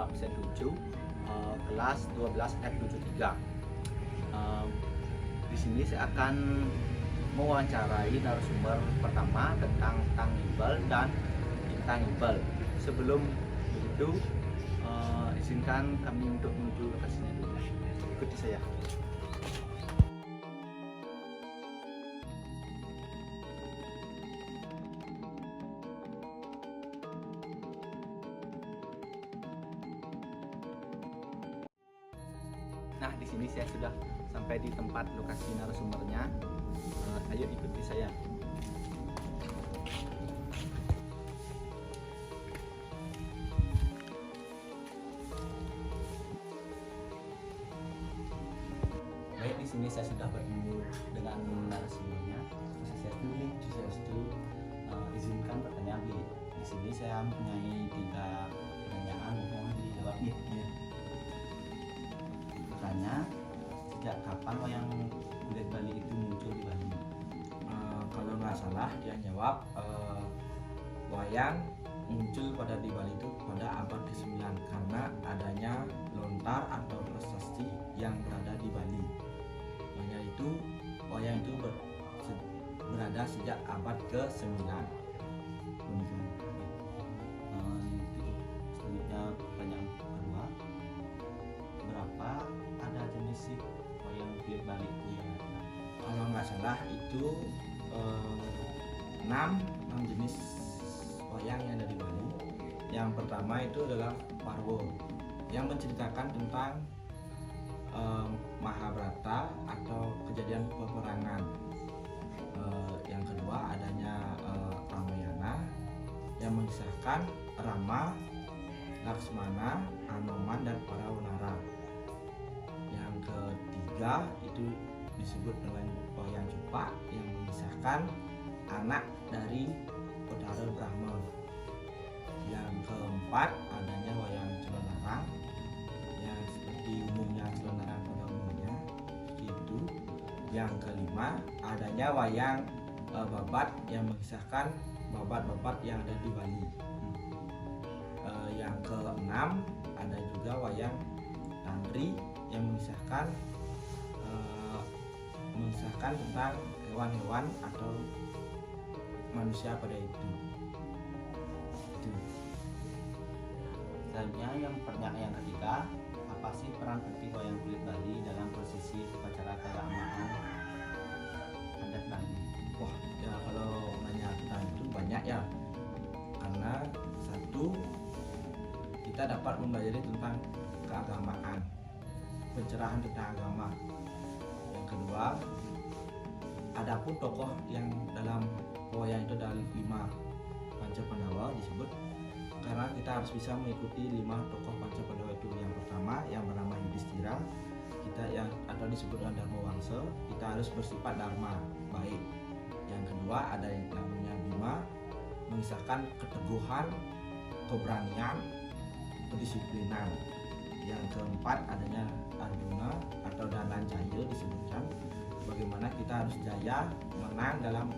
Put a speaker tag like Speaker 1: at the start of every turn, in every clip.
Speaker 1: absen 7, kelas 12 F73. Di sini saya akan mewawancarai narasumber pertama tentang tangible dan intangible. Sebelum itu, izinkan kami untuk menuju lokasinya dulu. Ikuti saya. Nah, di sini saya sudah sampai di tempat lokasi narasumbernya. Ayo ikuti saya. Baik, di sini saya sudah bertemu dengan narasumbernya. Saya tulis, izinkan pertanyaan beliau. Di sini saya mempunyai 3 pertanyaan, mohon dijawabnya. Pertanyaan, sejak kapan wayang kulit Bali itu muncul di Bali?
Speaker 2: Kalau nggak salah dia jawab wayang muncul pada di Bali itu pada abad ke-9 karena adanya lontar atau prasasti yang berada di Bali. Makanya itu wayang itu berada sejak abad ke-9.
Speaker 1: Selanjutnya pertanyaan kedua, berapa ada jenis wayang kulit Bali itu yang ada?
Speaker 2: Kalau nggak salah itu 6 jenis wayang yang ada di Bali. Yang pertama itu adalah Parwo yang menceritakan tentang Mahabharata atau kejadian peperangan. Yang kedua adanya Ramayana yang mengisahkan Rama, Laksmana, Anoman dan para wanara. Yang ketiga itu disebut dengan wayang Cupak yang mengisahkan anak dari Betara Brahma. Yang keempat adanya wayang Celolarang yang seperti umumnya Celolarang pada umumnya itu. Yang kelima adanya wayang Babat yang mengisahkan babat-babat yang ada di Bali. Yang keenam ada juga wayang Tantri yang mengisahkan tentang hewan-hewan atau manusia pada itu.
Speaker 1: Selanjutnya yang pertanyaan yang ketiga, apa sih peran penting wayang kulit Bali dalam prosesi upacara keagamaan adat Bali?
Speaker 2: Wah, ya kalau nanya tentang itu banyak ya. Karena satu, kita dapat mempelajari tentang keagamaan, pencerahan tentang agama. Yang kedua, adapun tokoh yang dalam wayang itu dari 5 Panca Pandawa disebut karena kita harus bisa mengikuti 5 tokoh Panca Pandawa itu. Yang pertama yang bernama Yudhistira, kita yang atau disebut dengan Dharma Wangsa, kita harus bersifat dharma, baik. Yang kedua ada yang namanya Bima, mengisahkan keteguhan, keberanian, kedisiplinan. Yang keempat adanya Arjuna atau Dananjaya disebutkan bagaimana kita harus jaya menang dalam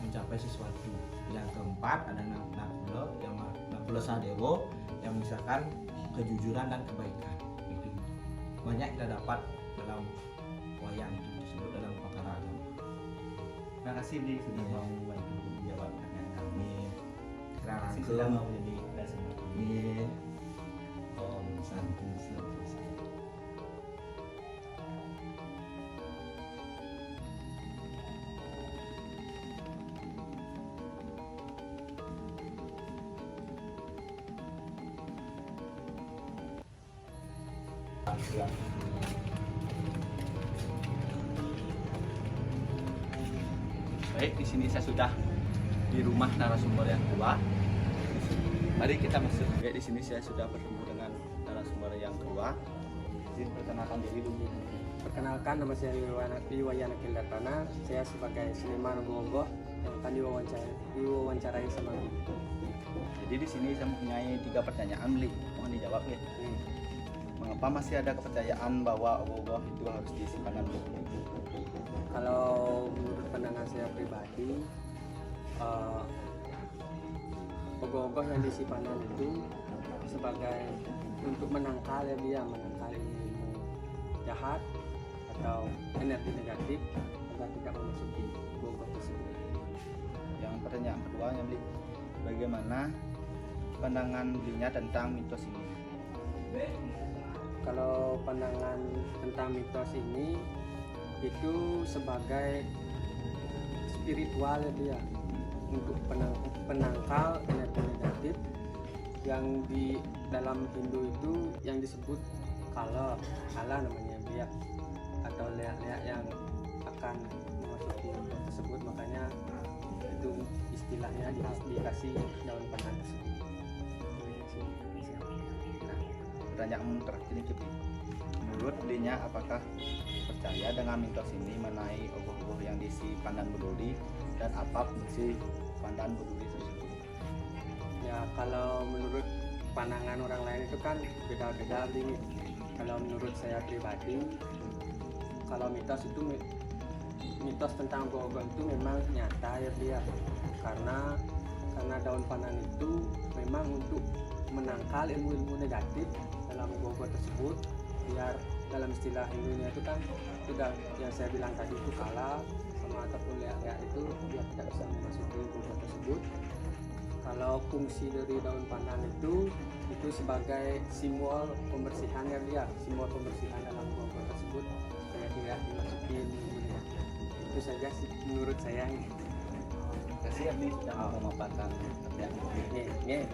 Speaker 2: mencapai sesuatu. Yang keempat ada Nakula Sadewo yang mengisahkan kejujuran dan kebaikan. Itu banyak kita dapat dalam wayang itu disebut dalam perkara agama.
Speaker 1: Terima kasih Di sudah mau membantu menjawab pertanyaan kami.
Speaker 2: Terima
Speaker 1: Kasih
Speaker 2: kasih
Speaker 1: sudah mau jadi narasumber kami. Om Santi Santi. Baik, di sini saya sudah di rumah narasumber yang kedua. Mari kita masuk. Baik, di sini saya sudah bertemu dengan narasumber yang kedua. Izin perkenalkan diri dulu.
Speaker 3: Perkenalkan, nama saya Wiwayana Kildatana. Saya sebagai seniman ogoh-ogoh yang akan diwawancarai sama Bli.
Speaker 1: Jadi di sini saya mempunyai 3 pertanyaan, Bli. Mohon dijawab ya. Mengapa masih ada kepercayaan bahwa ogoh-ogoh itu harus diisi panen, Bli?
Speaker 3: Kalau menurut pandangan saya pribadi, ogoh-ogoh yang diisi panen itu sebagai untuk menangkal ya dia, menangkal ilmu jahat atau energi negatif agar tidak memasuki gua tersebut.
Speaker 1: Yang pertanyaan keduanya, Bli, bagaimana pandangan Blinya tentang mitos ini?
Speaker 3: Kalau pandangan tentang mitos ini itu sebagai spiritual ya dia, untuk penangkal energi negatif yang di dalam Hindu itu yang disebut kala namanya dia, atau leak-leak yang akan memasuki gua tersebut, makanya itu istilahnya dikasih daun pandan tersebut.
Speaker 1: Nah, pertanyaan terakhir ini, Bli. Menurut Blinya, apakah percaya dengan mitos ini mengenai ogoh-ogoh yang diisi pandan berduri, dan apa fungsi pandan berduri tersebut?
Speaker 3: Ya, kalau menurut pandangan orang lain itu kan beda-beda nih. Kalau menurut saya pribadi, kalau mitos itu mitos tentang ogoh-ogoh itu memang nyata ya dia, karena daun pandan itu memang untuk menangkal ilmu-ilmu negatif dalam ogoh-ogoh tersebut, biar dalam istilah Hindunya itu kan sudah yang saya bilang tadi itu kala sama ataupun leak-leak itu biar tidak bisa memasuki ogoh-ogoh tersebut. Kalau fungsi dari daun pandan itu sebagai simbol pembersihan ya dia, simbol pembersihan dalam ogoh-ogoh tersebut supaya tidak dimasuki ilmu negatif. Itu saja sih menurut saya.
Speaker 1: Terima kasih ya, Bli, sudah memaparkan pertanyaan.
Speaker 3: Nih.